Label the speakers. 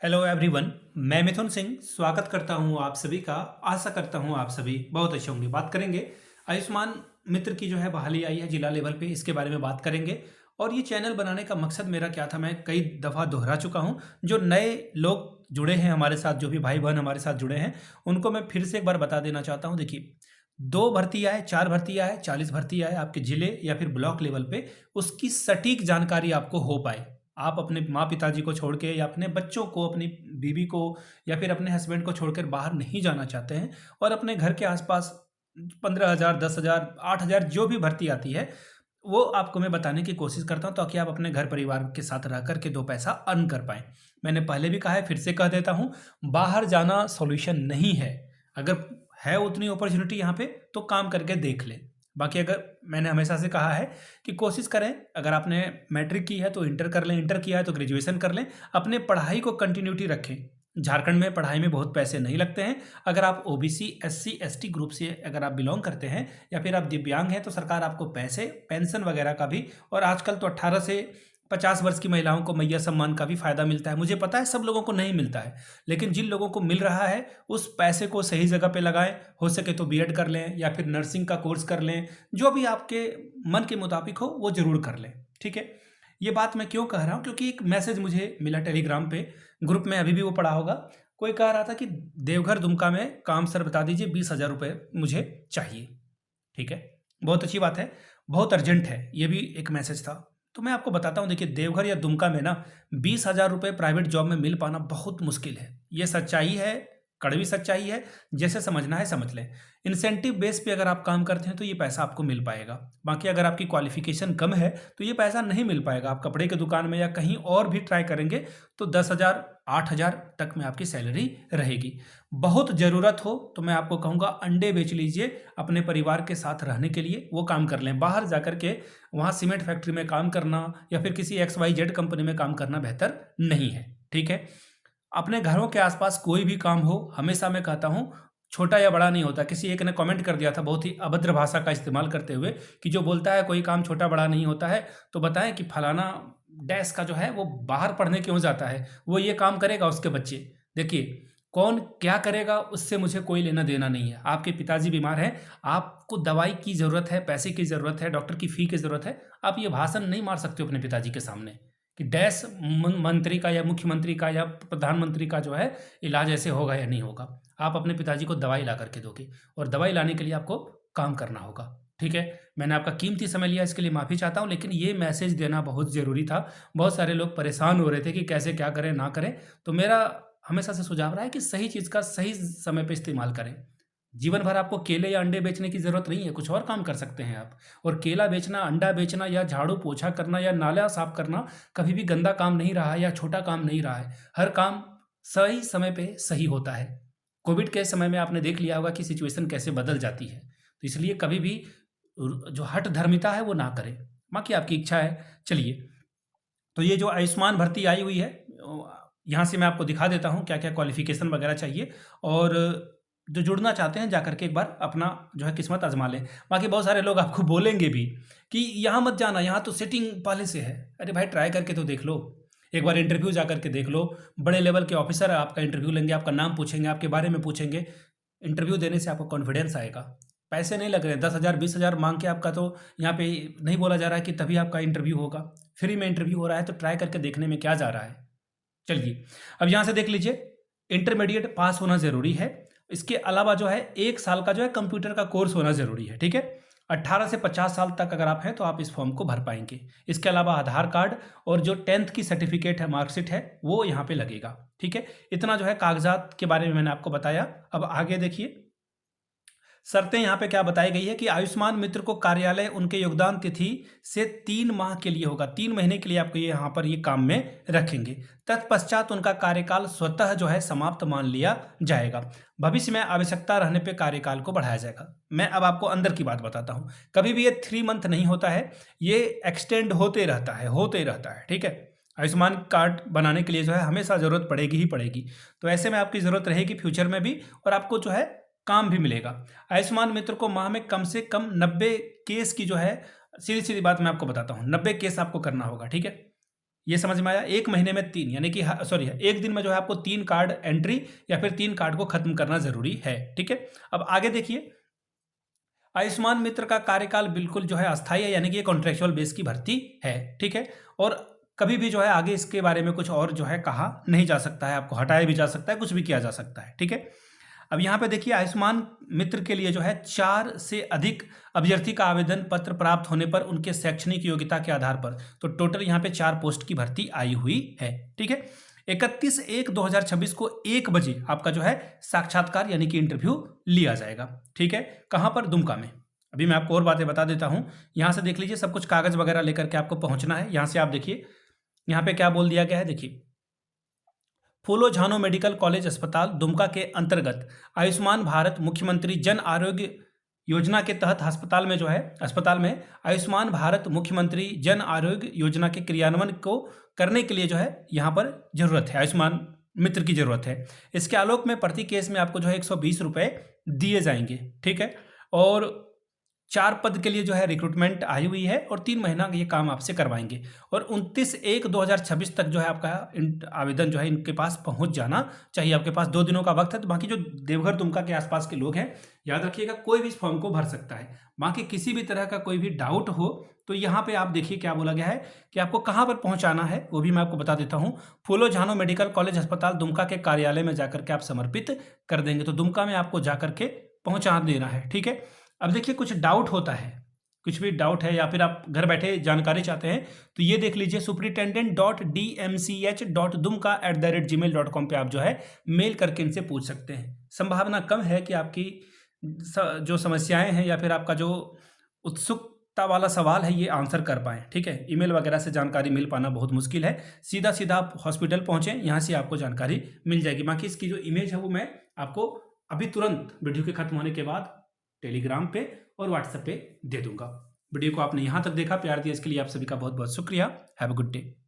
Speaker 1: Hello everyone. मैं मिथुन सिंह स्वागत करता हूं आप सभी का। आशा करता हूं आप सभी बहुत अच्छे होंगे। बात करेंगे आयुष्मान मित्र की जो है बहाली आई है जिला लेवल पे, इसके बारे में बात करेंगे। और ये चैनल बनाने का मकसद मेरा क्या था, मैं कई दफ़ा दोहरा चुका हूं। जो नए लोग जुड़े हैं हमारे साथ, जो भी भाई बहन हमारे साथ जुड़े हैं, उनको मैं फिर से एक बार बता देना चाहता हूँ। देखिए, 2 भर्तियाँ है, 4 भर्तियाँ है, 40 भर्तियाँ है आपके जिले या फिर ब्लॉक लेवल पे, उसकी सटीक जानकारी आपको हो पाए। आप अपने माँ पिताजी को छोड़ के या अपने बच्चों को, अपनी बीवी को या फिर अपने हस्बैंड को छोड़कर बाहर नहीं जाना चाहते हैं और अपने घर के आसपास 15,000, 10,000, 8,000 जो भी भर्ती आती है, वो आपको मैं बताने की कोशिश करता हूँ ताकि आप अपने घर परिवार के साथ रह कर के 2 पैसा अर्न कर पाएँ। मैंने पहले भी कहा है, फिर से कह देता हूँ, बाहर जाना सॉल्यूशन नहीं है। अगर है उतनी अपॉर्चुनिटी यहाँ पे तो काम करके देख लें। बाकी अगर मैंने हमेशा से कहा है कि कोशिश करें, अगर आपने मैट्रिक की है तो इंटर कर लें, इंटर किया है तो ग्रेजुएशन कर लें, अपने पढ़ाई को कंटिन्यूटी रखें। झारखंड में पढ़ाई में बहुत पैसे नहीं लगते हैं। अगर आप ओबीसी, एससी, एसटी ग्रुप से अगर आप बिलोंग करते हैं या फिर आप दिव्यांग हैं तो सरकार आपको पैसे, पेंशन वगैरह का भी, और आजकल तो 18 से 50 वर्ष की महिलाओं को मैया सम्मान का भी फायदा मिलता है। मुझे पता है सब लोगों को नहीं मिलता है, लेकिन जिन लोगों को मिल रहा है उस पैसे को सही जगह पे लगाएं। हो सके तो बीएड कर लें या फिर नर्सिंग का कोर्स कर लें, जो भी आपके मन के मुताबिक हो वो जरूर कर लें। ठीक है, ये बात मैं क्यों कह रहा हूँ, क्योंकि एक मैसेज मुझे मिला टेलीग्राम पे, ग्रुप में अभी भी वो पड़ा होगा। कोई कह रहा था कि देवघर दुमका में काम सर बता दीजिए, 20,000 रुपये मुझे चाहिए। ठीक है, बहुत अच्छी बात है, बहुत अर्जेंट है, ये भी एक मैसेज था। तो मैं आपको बताता हूँ, देखिए देवघर या दुमका में ना 20,000 रुपये प्राइवेट जॉब में मिल पाना बहुत मुश्किल है। ये सच्चाई है, कड़वी सच्चाई है। जैसे समझना है समझ लें। इंसेंटिव बेस पे अगर आप काम करते हैं तो ये पैसा आपको मिल पाएगा। बाकी अगर आपकी क्वालिफिकेशन कम है तो ये पैसा नहीं मिल पाएगा। आप कपड़े की दुकान में या कहीं और भी ट्राई करेंगे तो 10,000, 8,000 तक में आपकी सैलरी रहेगी। बहुत ज़रूरत हो तो मैं आपको कहूँगा अंडे बेच लीजिए अपने परिवार के साथ रहने के लिए, वो काम कर लें। बाहर जा कर के वहाँ सीमेंट फैक्ट्री में काम करना या फिर किसी XYZ कंपनी में काम करना बेहतर नहीं है। ठीक है, अपने घरों के आसपास कोई भी काम हो, हमेशा मैं कहता हूँ, छोटा या बड़ा नहीं होता। किसी एक ने कमेंट कर दिया था बहुत ही अभद्र भाषा का इस्तेमाल करते हुए कि जो बोलता है कोई काम छोटा बड़ा नहीं होता है, तो बताएं कि फलाना डैश का जो है वो बाहर पढ़ने क्यों जाता है, वो ये काम करेगा उसके बच्चे। देखिए, कौन क्या करेगा उससे मुझे कोई लेना देना नहीं है। आपके पिताजी बीमार हैं, आपको दवाई की ज़रूरत है, पैसे की ज़रूरत है, डॉक्टर की फ़ी की ज़रूरत है, आप ये भाषण नहीं मार सकते हो अपने पिताजी के सामने कि डैश मंत्री का या मुख्यमंत्री का या प्रधानमंत्री का जो है इलाज ऐसे होगा या नहीं होगा। आप अपने पिताजी को दवाई ला करके दोगे और दवाई लाने के लिए आपको काम करना होगा। ठीक है, मैंने आपका कीमती समय लिया, इसके लिए माफ़ी चाहता हूँ, लेकिन ये मैसेज देना बहुत ज़रूरी था। बहुत सारे लोग परेशान हो रहे थे कि कैसे क्या करें ना करें। तो मेरा हमेशा से सुझाव रहा है कि सही चीज़ का सही समय पे इस्तेमाल करें। जीवन भर आपको केले या अंडे बेचने की ज़रूरत नहीं है, कुछ और काम कर सकते हैं आप। और केला बेचना, अंडा बेचना या झाड़ू पोछा करना या नाला साफ करना कभी भी गंदा काम नहीं रहा है या छोटा काम नहीं रहा है। हर काम सही समय पे सही होता है। कोविड के समय में आपने देख लिया होगा कि सिचुएशन कैसे बदल जाती है। तो इसलिए कभी भी जो हठ धर्मिता है वो ना करें। बाकी आपकी इच्छा है। चलिए, तो ये जो आयुष्मान भर्ती आई हुई है, यहाँ से मैं आपको दिखा देता हूँ क्या क्या क्वालिफिकेशन वगैरह चाहिए। और जो जुड़ना चाहते हैं जाकर के एक बार अपना जो है किस्मत आजमा लें। बाकी बहुत सारे लोग आपको बोलेंगे भी कि यहाँ मत जाना, यहाँ तो सेटिंग पहले से है। अरे भाई, ट्राई करके तो देख लो, एक बार इंटरव्यू जा करके देख लो। बड़े लेवल के ऑफिसर आपका इंटरव्यू लेंगे, आपका नाम पूछेंगे, आपके बारे में पूछेंगे। इंटरव्यू देने से आपको कॉन्फिडेंस आएगा। पैसे नहीं लग रहे, 10,000, 20,000 मांग के आपका तो यहाँ पे नहीं बोला जा रहा है कि तभी आपका इंटरव्यू होगा। फ्री में इंटरव्यू हो रहा है, तो ट्राई करके देखने में क्या जा रहा है। चलिए, अब यहाँ से देख लीजिए, इंटरमीडिएट पास होना ज़रूरी है। इसके अलावा जो है 1 साल का जो है कंप्यूटर का कोर्स होना ज़रूरी है। ठीक है, 18 से 50 साल तक अगर आप हैं तो आप इस फॉर्म को भर पाएंगे। इसके अलावा आधार कार्ड और जो 10th की सर्टिफिकेट है, मार्कशीट है, वो यहाँ पे लगेगा। ठीक है, इतना जो है कागजात के बारे में मैंने आपको बताया। अब आगे देखिए, शर्तें यहाँ पे क्या बताई गई है कि आयुष्मान मित्र को कार्यालय उनके योगदान तिथि से 3 माह के लिए होगा। 3 महीने के लिए आपको ये यहाँ पर ये काम में रखेंगे। तत्पश्चात उनका कार्यकाल स्वतः जो है समाप्त मान लिया जाएगा। भविष्य में आवश्यकता रहने पे कार्यकाल को बढ़ाया जाएगा। मैं अब आपको अंदर की बात बताता हूँ। कभी भी ये 3 मंथ नहीं होता है, ये एक्सटेंड होते रहता है, होते रहता है। ठीक है, आयुष्मान कार्ड बनाने के लिए जो है हमेशा ज़रूरत पड़ेगी ही पड़ेगी। तो ऐसे में आपकी ज़रूरत रहेगी फ्यूचर में भी, और आपको जो है काम भी मिलेगा। आयुष्मान मित्र को माह में कम से कम 90 केस की जो है, सीधी सीधी बात मैं आपको बताता हूँ, 90 केस आपको करना होगा। ठीक है, ये समझ में आया? 1 महीने में 3 यानी कि सॉरी 1 दिन में जो है आपको 3 कार्ड एंट्री या फिर 3 कार्ड को खत्म करना ज़रूरी है, ठीक है? अब आगे देखिए, आयुष्मान मित्र का कार्यकाल बिल्कुल जो है अस्थायी है, यानी कि ये कॉन्ट्रेक्चुअल बेस की भर्ती है, ठीक है? और कभी भी जो है आगे इसके बारे में कुछ और जो है कहा नहीं जा सकता है, आपको हटाया भी जा सकता है, कुछ भी किया जा सकता है, ठीक है? अब यहाँ पे देखिए, आयुष्मान मित्र के लिए जो है 4 से अधिक अभ्यर्थी का आवेदन पत्र प्राप्त होने पर उनके शैक्षणिक योग्यता के आधार पर, तो टोटल यहाँ पे 4 पोस्ट की भर्ती आई हुई है, ठीक है? 31/1/2026 को 1 बजे आपका जो है साक्षात्कार यानी कि इंटरव्यू लिया जाएगा, ठीक है? कहाँ पर? दुमका में। अभी मैं आपको और बातें बता देता हूँ। यहाँ से देख लीजिए, सब कुछ कागज वगैरह लेकर के आपको पहुँचना है। यहाँ से आप देखिए, यहाँ पे क्या बोल दिया गया है, देखिए, फूलो झानो मेडिकल कॉलेज अस्पताल दुमका के अंतर्गत आयुष्मान भारत मुख्यमंत्री जन आरोग्य योजना के तहत अस्पताल में आयुष्मान भारत मुख्यमंत्री जन आरोग्य योजना के क्रियान्वयन को करने के लिए जो है यहाँ पर जरूरत है, आयुष्मान मित्र की जरूरत है। इसके आलोक में प्रति केस में आपको जो है 120 रुपये दिए जाएंगे, ठीक है? और 4 पद के लिए जो है रिक्रूटमेंट आई हुई है और 3 महीना ये काम आपसे करवाएंगे और 29/1/2026 तक जो है आपका आवेदन जो है इनके पास पहुंच जाना चाहिए। आपके पास 2 दिनों का वक्त है। तो बाकी जो देवघर दुमका के आसपास के लोग हैं, याद रखिएगा, कोई भी इस फॉर्म को भर सकता है। बाकी किसी भी तरह का कोई भी डाउट हो तो यहाँ पे आप देखिए क्या बोला गया है कि आपको कहाँ पर पहुँचाना है, वो भी मैं आपको बता देता हूँ। फूलो झानो मेडिकल कॉलेज अस्पताल दुमका के कार्यालय में जाकर के आप समर्पित कर देंगे। तो दुमका में आपको जाकर के पहुँचा देना है, ठीक है? अब देखिए, कुछ डाउट होता है, कुछ भी डाउट है या फिर आप घर बैठे जानकारी चाहते हैं तो ये देख लीजिए, superintendent.dmch.dumka@gmail.com पे आप जो है मेल करके इनसे पूछ सकते हैं। संभावना कम है कि आपकी जो समस्याएं हैं या फिर आपका जो उत्सुकता वाला सवाल है ये आंसर कर पाएँ, ठीक है? ईमेल वगैरह से जानकारी मिल पाना बहुत मुश्किल है। सीधा सीधा आप हॉस्पिटल पहुँचें, यहाँ से आपको जानकारी मिल जाएगी। बाकी इसकी जो इमेज है वो मैं आपको अभी तुरंत वीडियो के खत्म होने के बाद टेलीग्राम पे और व्हाट्सएप पे दे दूंगा। वीडियो को आपने यहाँ तक देखा, प्यार दिया, इसके लिए आप सभी का बहुत बहुत शुक्रिया। Have a good day.